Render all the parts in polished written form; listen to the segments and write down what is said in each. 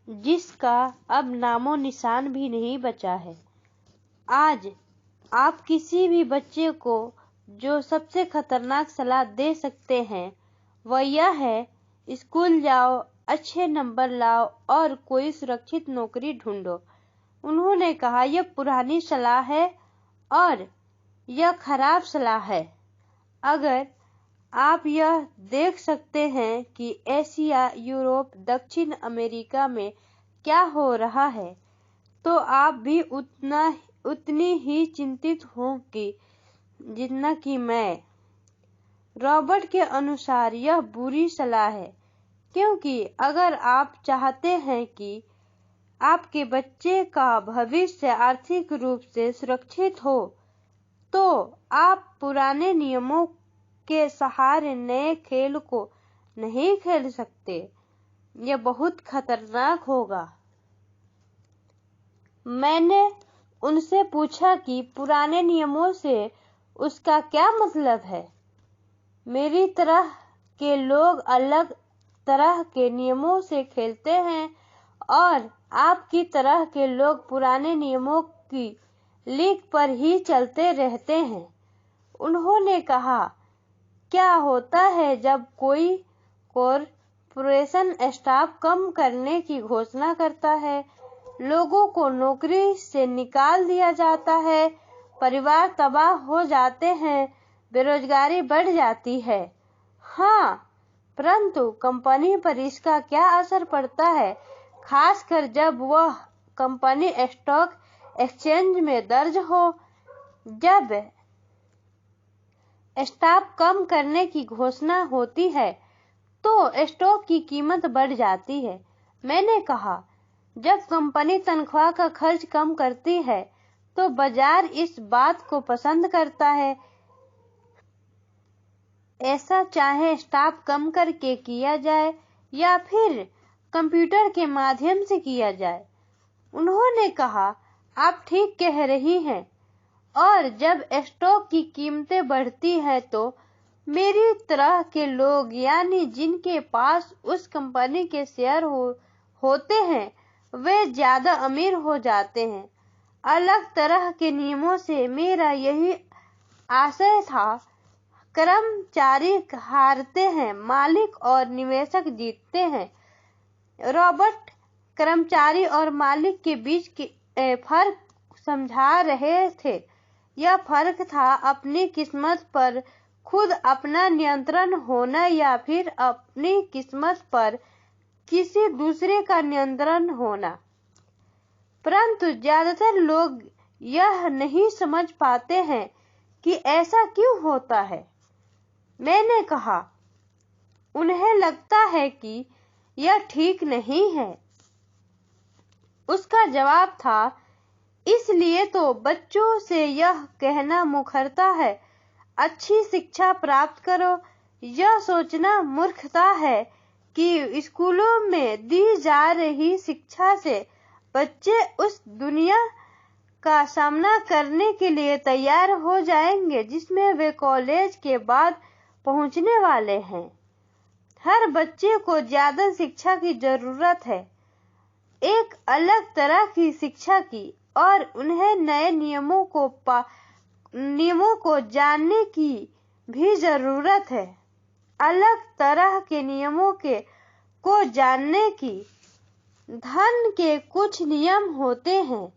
जिसका अब नामो निशान भी नहीं बचा है। आज आप किसी भी बच्चे को जो सबसे खतरनाक सलाह दे सकते हैं वह यह है, स्कूल जाओ, अच्छे नंबर लाओ और कोई सुरक्षित नौकरी ढूंढो। उन्होंने कहा, यह पुरानी सलाह है और यह खराब सलाह है। अगर आप यह देख सकते हैं कि एशिया, यूरोप, दक्षिण अमेरिका में क्या हो रहा है, तो आप भी उतनी ही चिंतित होंगे जितना कि मैं। रॉबर्ट के अनुसार यह बुरी सलाह है, क्योंकि अगर आप चाहते हैं कि आपके बच्चे का भविष्य आर्थिक रूप से सुरक्षित हो, तो आप पुराने नियमों के सहारे नए खेल को नहीं खेल सकते। यह बहुत खतरनाक होगा। मैंने उनसे पूछा कि पुराने नियमों से उसका क्या मतलब है। मेरी तरह के लोग अलग तरह के नियमों से खेलते हैं और आपकी तरह के लोग पुराने नियमों की लीक पर ही चलते रहते हैं। उन्होंने कहा, क्या होता है जब कोई कॉरपोरेशन स्टाफ कम करने की घोषणा करता है? लोगों को नौकरी से निकाल दिया जाता है, परिवार तबाह हो जाते हैं, बेरोजगारी बढ़ जाती है। हाँ, परंतु कंपनी पर इसका क्या असर पड़ता है, खासकर जब वह कंपनी स्टॉक एक्सचेंज में दर्ज हो। जब स्टाफ कम करने की घोषणा होती है तो स्टॉक की कीमत बढ़ जाती है। मैंने कहा, जब कंपनी तनख्वाह का खर्च कम करती है तो बाजार इस बात को पसंद करता है। ऐसा चाहे स्टाफ कम करके किया जाए या फिर कंप्यूटर के माध्यम से किया जाए। उन्होंने कहा, आप ठीक कह रही हैं। और जब स्टॉक की कीमतें बढ़ती हैं तो मेरी तरह के लोग, यानी जिनके पास उस कंपनी के शेयर होते हैं, वे ज्यादा अमीर हो जाते हैं। अलग तरह के नियमों से मेरा यही आशय था। कर्मचारी हारते हैं, मालिक और निवेशक जीतते हैं। रॉबर्ट कर्मचारी और मालिक के बीच के फर्क समझा रहे थे। यह फर्क था अपनी किस्मत पर खुद अपना नियंत्रण होना या फिर अपनी किस्मत पर किसी दूसरे का नियंत्रण होना। परंतु ज्यादातर लोग यह नहीं समझ पाते हैं कि ऐसा क्यों होता है। मैंने कहा, उन्हें लगता है कि यह ठीक नहीं है। उसका जवाब था, इसलिए तो बच्चों से यह कहना मुखरता है, अच्छी शिक्षा प्राप्त करो। यह सोचना मूर्खता है कि स्कूलों में दी जा रही शिक्षा से बच्चे उस दुनिया का सामना करने के लिए तैयार हो जाएंगे जिसमें वे कॉलेज के बाद पहुंचने वाले हैं। हर बच्चे को ज्यादा शिक्षा की जरूरत है, एक अलग तरह की शिक्षा की, और उन्हें नए नियमों को जानने की भी जरूरत है। अलग तरह के नियमों को जानने की। धन के कुछ नियम होते हैं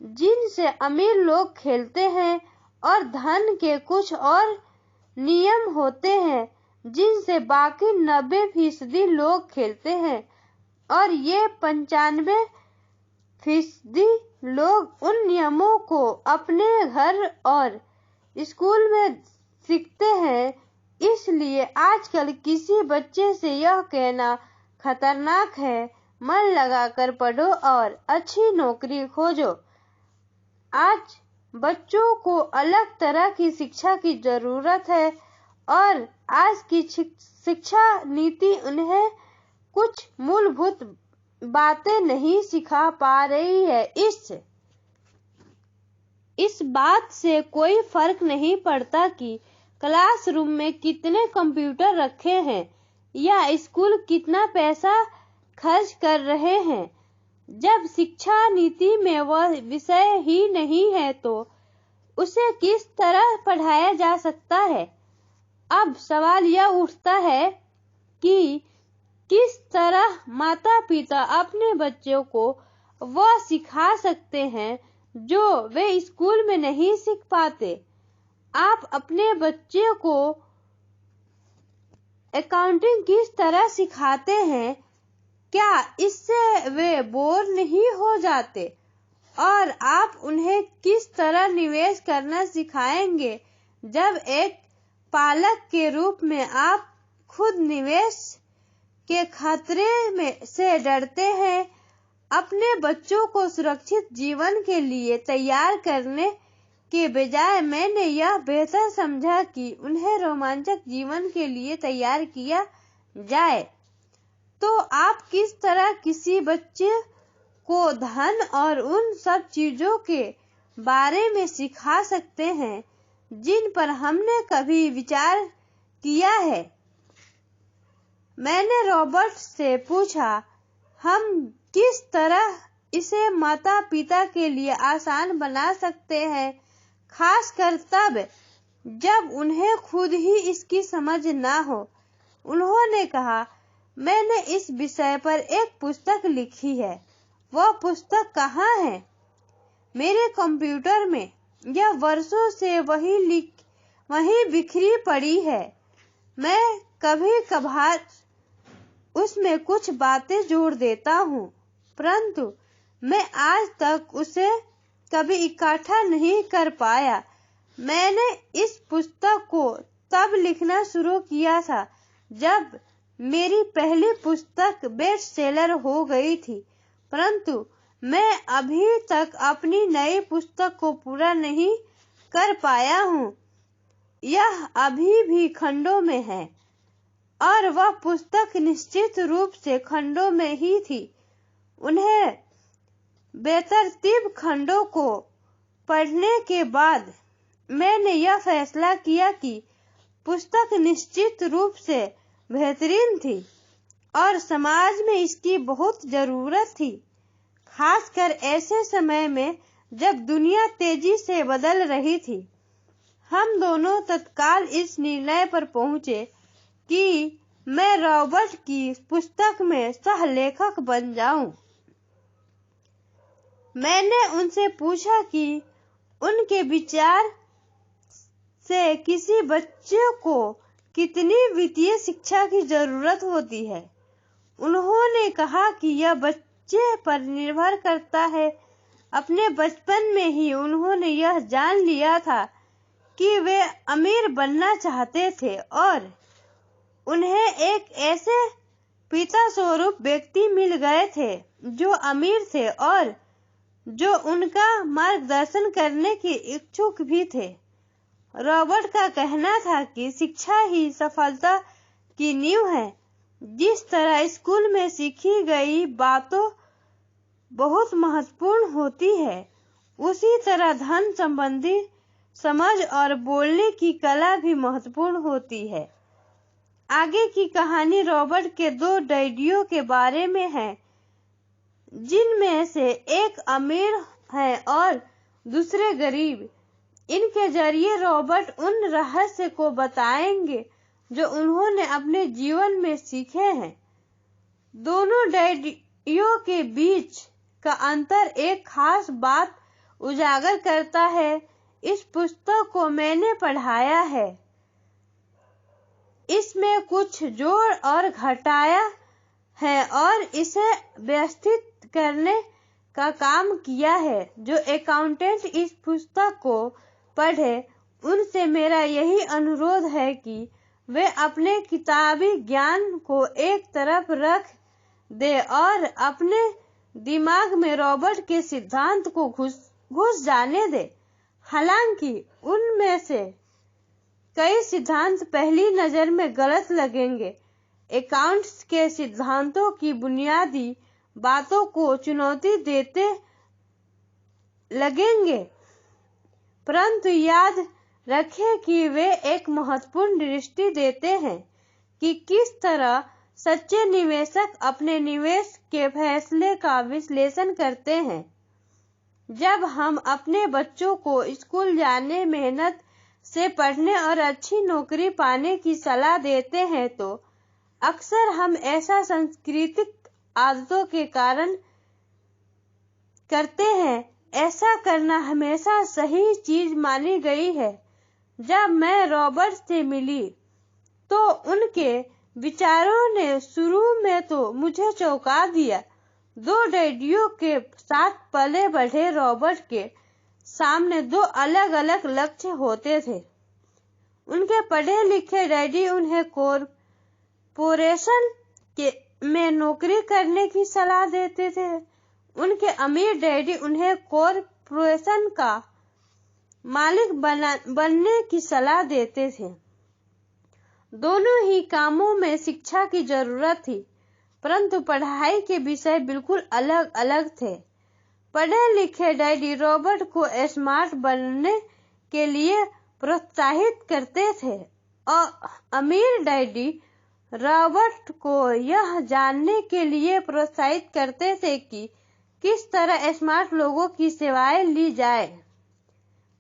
जिनसे अमीर लोग खेलते हैं और धन के कुछ और नियम होते हैं जिनसे बाकी 90% लोग खेलते हैं, और ये 95% लोग उन नियमों को अपने घर और स्कूल में सीखते हैं। इसलिए आजकल किसी बच्चे से यह कहना खतरनाक है, मन लगाकर पढ़ो और अच्छी नौकरी खोजो। आज बच्चों को अलग तरह की शिक्षा की जरूरत है और आज की शिक्षा नीति उन्हें कुछ मूलभूत बातें नहीं सिखा पा रही है। इस बात से कोई फर्क नहीं पड़ता कि क्लासरूम में कितने कंप्यूटर रखे हैं या स्कूल कितना पैसा खर्च कर रहे हैं। जब शिक्षा नीति में वह विषय ही नहीं है तो उसे किस तरह पढ़ाया जा सकता है? अब सवाल यह उठता है कि किस तरह माता पिता अपने बच्चों को वह सिखा सकते हैं जो वे स्कूल में नहीं सीख पाते। आप अपने बच्चे को अकाउंटिंग किस तरह सिखाते हैं? क्या इससे वे बोर नहीं हो जाते? और आप उन्हें किस तरह निवेश करना सिखाएंगे जब एक पालक के रूप में आप खुद निवेश के खतरे में से डरते हैं? अपने बच्चों को सुरक्षित जीवन के लिए तैयार करने के बजाय मैंने यह बेहतर समझा कि उन्हें रोमांचक जीवन के लिए तैयार किया जाए। तो आप किस तरह किसी बच्चे को धन और उन सब चीजों के बारे में सिखा सकते हैं जिन पर हमने कभी विचार किया है? मैंने रॉबर्ट से पूछा। हम किस तरह इसे माता पिता के लिए आसान बना सकते हैं, खासकर तब जब उन्हें खुद ही इसकी समझ ना हो? उन्होंने कहा, मैंने इस विषय पर एक पुस्तक लिखी है। वह पुस्तक कहाँ है? मेरे कंप्यूटर में। यह वर्षों से वहीं बिखरी पड़ी है। मैं कभी कभार उसमें कुछ बातें जोड़ देता हूँ, परंतु मैं आज तक उसे कभी इकट्ठा नहीं कर पाया। मैंने इस पुस्तक को तब लिखना शुरू किया था जब मेरी पहली पुस्तक बेस्ट सेलर हो गई थी, परंतु मैं अभी तक अपनी नई पुस्तक को पूरा नहीं कर पाया हूँ। यह अभी भी खंडों में है और वह पुस्तक निश्चित रूप से खंडों में ही थी। उन्हें बेतरतीब खंडों को पढ़ने के बाद मैंने यह फैसला किया कि पुस्तक निश्चित रूप से बेहतरीन थी और समाज में इसकी बहुत जरूरत थी, खासकर ऐसे समय में जब दुनिया तेजी से बदल रही थी। हम दोनों तत्काल इस निर्णय पर पहुंचे कि मैं रॉबर्ट की पुस्तक में सह-लेखक बन जाऊं। मैंने उनसे पूछा कि उनके विचार से किसी बच्चे को कितनी वित्तीय शिक्षा की जरूरत होती है। उन्होंने कहा कि यह बच्चे पर निर्भर करता है। अपने बचपन में ही उन्होंने यह जान लिया था कि वे अमीर बनना चाहते थे और उन्हें एक ऐसे पिता स्वरूप व्यक्ति मिल गए थे जो अमीर थे और जो उनका मार्गदर्शन करने के इच्छुक भी थे। रॉबर्ट का कहना था कि शिक्षा ही सफलता की नींव है। जिस तरह स्कूल में सीखी गई बातों बहुत महत्वपूर्ण होती है, उसी तरह धन संबंधी समझ और बोलने की कला भी महत्वपूर्ण होती है। आगे की कहानी रॉबर्ट के 2 डैडियों के बारे में है, जिनमें से एक अमीर है और दूसरे गरीब। इनके जरिए रॉबर्ट उन रहस्य को बताएंगे जो उन्होंने अपने जीवन में सीखे हैं। दोनों डैडियों के बीच का अंतर एक खास बात उजागर करता है। इस पुस्तक को मैंने पढ़ाया है, इसमें कुछ जोड़ और घटाया है और इसे व्यवस्थित करने का काम किया है। जो अकाउंटेंट इस पुस्तक को पढ़े, उनसे मेरा यही अनुरोध है कि वे अपने किताबी ज्ञान को एक तरफ रख दे और अपने दिमाग में रॉबर्ट के सिद्धांत को घुस जाने दे। हालांकि उनमें से कई सिद्धांत पहली नजर में गलत लगेंगे, अकाउंट्स के सिद्धांतों की बुनियादी बातों को चुनौती देते लगेंगे, परंतु याद रखें कि वे एक महत्वपूर्ण दृष्टि देते हैं कि किस तरह सच्चे निवेशक अपने निवेश के फैसले का विश्लेषण करते हैं। जब हम अपने बच्चों को स्कूल जाने, मेहनत से पढ़ने और अच्छी नौकरी पाने की सलाह देते हैं तो अक्सर हम ऐसा सांस्कृतिक आदतों के कारण करते हैं। ऐसा करना हमेशा सही चीज मानी गई है। जब मैं रॉबर्ट से मिली तो उनके विचारों ने शुरू में तो मुझे चौंका दिया। दो डैडियों के साथ पले बढ़े रॉबर्ट के सामने दो अलग अलग लक्ष्य होते थे। उनके पढ़े लिखे डैडी उन्हें कॉरपोरेशन में नौकरी करने की सलाह देते थे। उनके अमीर डैडी उन्हें कॉरपोरेशन का मालिक बनने की सलाह देते थे। दोनों ही कामों में शिक्षा की जरूरत थी, परंतु पढ़ाई के विषय बिल्कुल अलग अलग थे। पढ़े लिखे डैडी रॉबर्ट को स्मार्ट बनने के लिए प्रोत्साहित करते थे और अमीर डैडी रॉबर्ट को यह जानने के लिए प्रोत्साहित करते थे कि किस तरह स्मार्ट लोगों की सेवाएं ली जाए।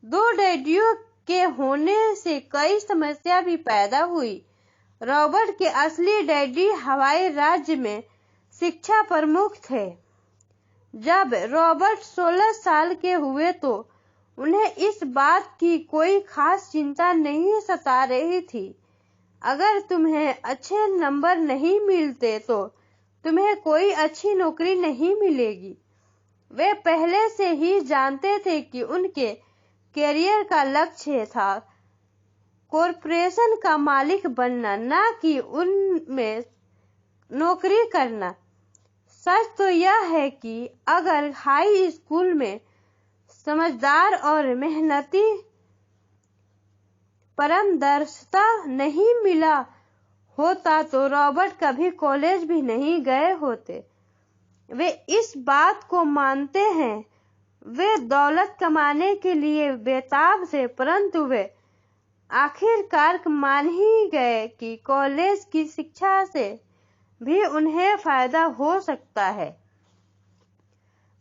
दो डैडियों के होने से कई समस्या भी पैदा हुई। रॉबर्ट के असली डैडी हवाई राज्य में शिक्षा प्रमुख थे। जब रॉबर्ट 16 साल के हुए तो उन्हें इस बात की कोई खास चिंता नहीं सता रही थी। अगर तुम्हें अच्छे नंबर नहीं मिलते तो तुम्हें कोई अच्छी नौकरी नहीं मिलेगी। वे पहले से ही जानते थे कि उनके करियर का लक्ष्य था कॉरपोरेशन का मालिक बनना, न कि उनमें नौकरी करना। सच तो यह है कि अगर हाई स्कूल में समझदार और मेहनती परामर्शदाता नहीं मिला होता तो रॉबर्ट कभी कॉलेज भी नहीं गए होते। वे इस बात को मानते हैं। वे दौलत कमाने के लिए बेताब थे, परंतु वे आखिरकार मान ही गए कि कॉलेज की शिक्षा से भी उन्हें फायदा हो सकता है।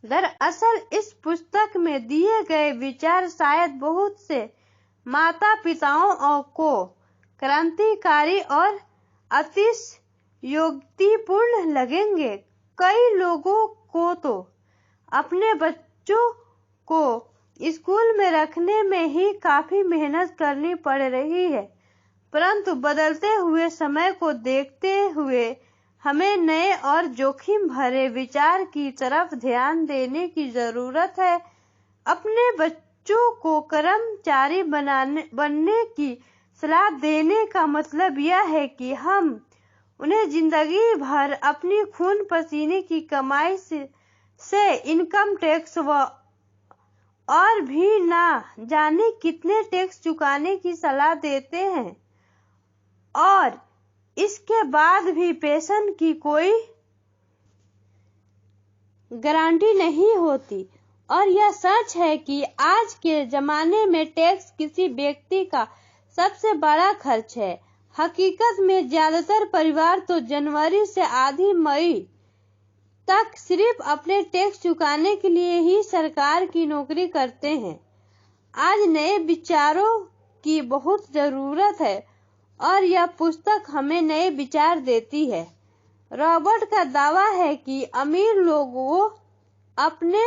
दरअसल इस पुस्तक में दिए गए विचार शायद बहुत से माता पिताओं को क्रांतिकारी और अतिशयोक्तिपूर्ण लगेंगे। कई लोगों को तो अपने बच्चों को स्कूल में रखने में ही काफी मेहनत करनी पड़ रही है, परंतु बदलते हुए समय को देखते हुए हमें नए और जोखिम भरे विचार की तरफ ध्यान देने की जरूरत है। अपने बच्चों को कर्मचारी बनने की सलाह देने का मतलब यह है कि हम उन्हें जिंदगी भर अपनी खून पसीने की कमाई से इनकम टैक्स और भी ना जाने कितने टैक्स चुकाने की सलाह देते हैं और इसके बाद भी पेंशन की कोई गारंटी नहीं होती। और यह सच है कि आज के जमाने में टैक्स किसी व्यक्ति का सबसे बड़ा खर्च है। हकीकत में ज्यादातर परिवार तो जनवरी से आधी मई तक सिर्फ अपने टैक्स चुकाने के लिए ही सरकार की नौकरी करते हैं। आज नए विचारों की बहुत जरूरत है और यह पुस्तक हमें नए विचार देती है। रॉबर्ट का दावा है कि अमीर लोग अपने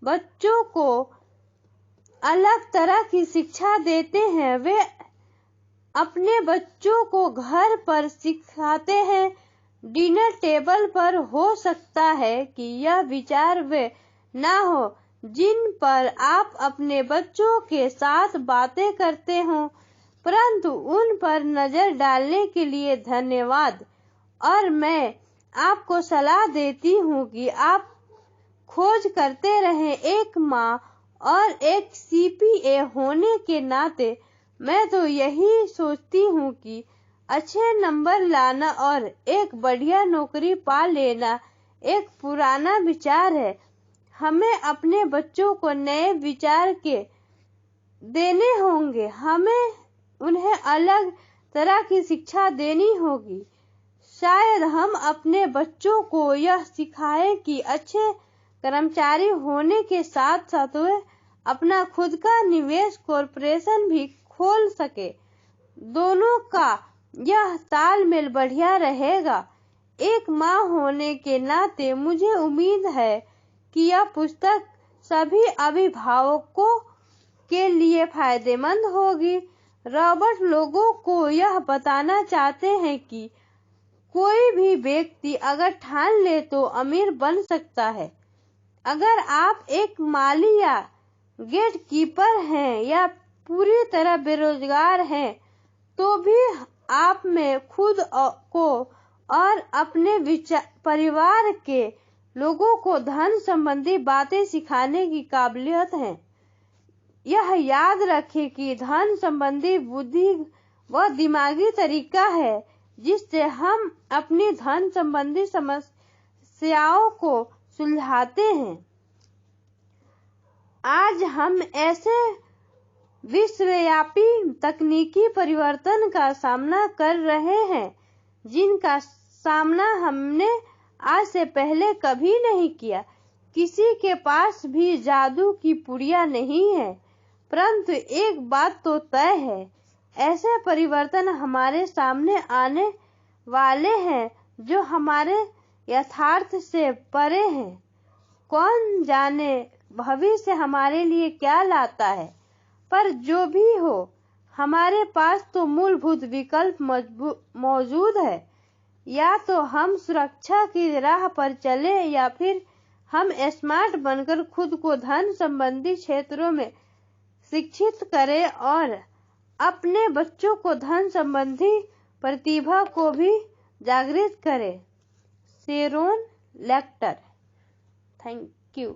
बच्चों को अलग तरह की शिक्षा देते हैं। वे अपने बच्चों को घर पर सिखाते हैं, डिनर टेबल पर। हो सकता है कि यह विचार वे ना हो जिन पर आप अपने बच्चों के साथ बातें करते हो, परंतु उन पर नजर डालने के लिए धन्यवाद। और मैं आपको सलाह देती हूँ कि आप खोज करते रहें। एक माँ और एक CPA होने के नाते मैं तो यही सोचती हूँ कि अच्छे नंबर लाना और एक बढ़िया नौकरी पा लेना एक पुराना विचार है। हमें अपने बच्चों को नए विचार के देने होंगे। हमें उन्हें अलग तरह की शिक्षा देनी होगी। शायद हम अपने बच्चों को यह सिखाएं कि अच्छे कर्मचारी होने के साथ साथ वे अपना खुद का निवेश कॉर्पोरेशन भी खोल सके। दोनों का यह तालमेल बढ़िया रहेगा। एक माँ होने के नाते मुझे उम्मीद है कि यह पुस्तक सभी अभिभावकों के लिए फायदेमंद होगी। रॉबर्ट लोगों को यह बताना चाहते हैं कि कोई भी व्यक्ति अगर ठान ले तो अमीर बन सकता है। अगर आप एक माली या गेटकीपर हैं या पूरी तरह बेरोजगार हैं, तो भी आप में खुद को और अपने परिवार के लोगों को धन संबंधी बातें सिखाने की काबिलियत है। यह याद रखें कि धन संबंधी बुद्धि वह दिमागी तरीका है जिससे हम अपनी धन संबंधी समस्याओं को सुलझाते हैं। आज हम ऐसे विश्वव्यापी तकनीकी परिवर्तन का सामना कर रहे हैं जिनका सामना हमने आज से पहले कभी नहीं किया। किसी के पास भी जादू की पुड़िया नहीं है, परंतु एक बात तो तय है, ऐसे परिवर्तन हमारे सामने आने वाले हैं जो हमारे यथार्थ से परे हैं। कौन जाने भविष्य हमारे लिए क्या लाता है, पर जो भी हो हमारे पास तो मूलभूत विकल्प मौजूद है। या तो हम सुरक्षा की राह पर चले या फिर हम स्मार्ट बनकर खुद को धन संबंधी क्षेत्रों में शिक्षित करें और अपने बच्चों को धन संबंधी प्रतिभा को भी जागृत करें। Charon lateral. Thank you.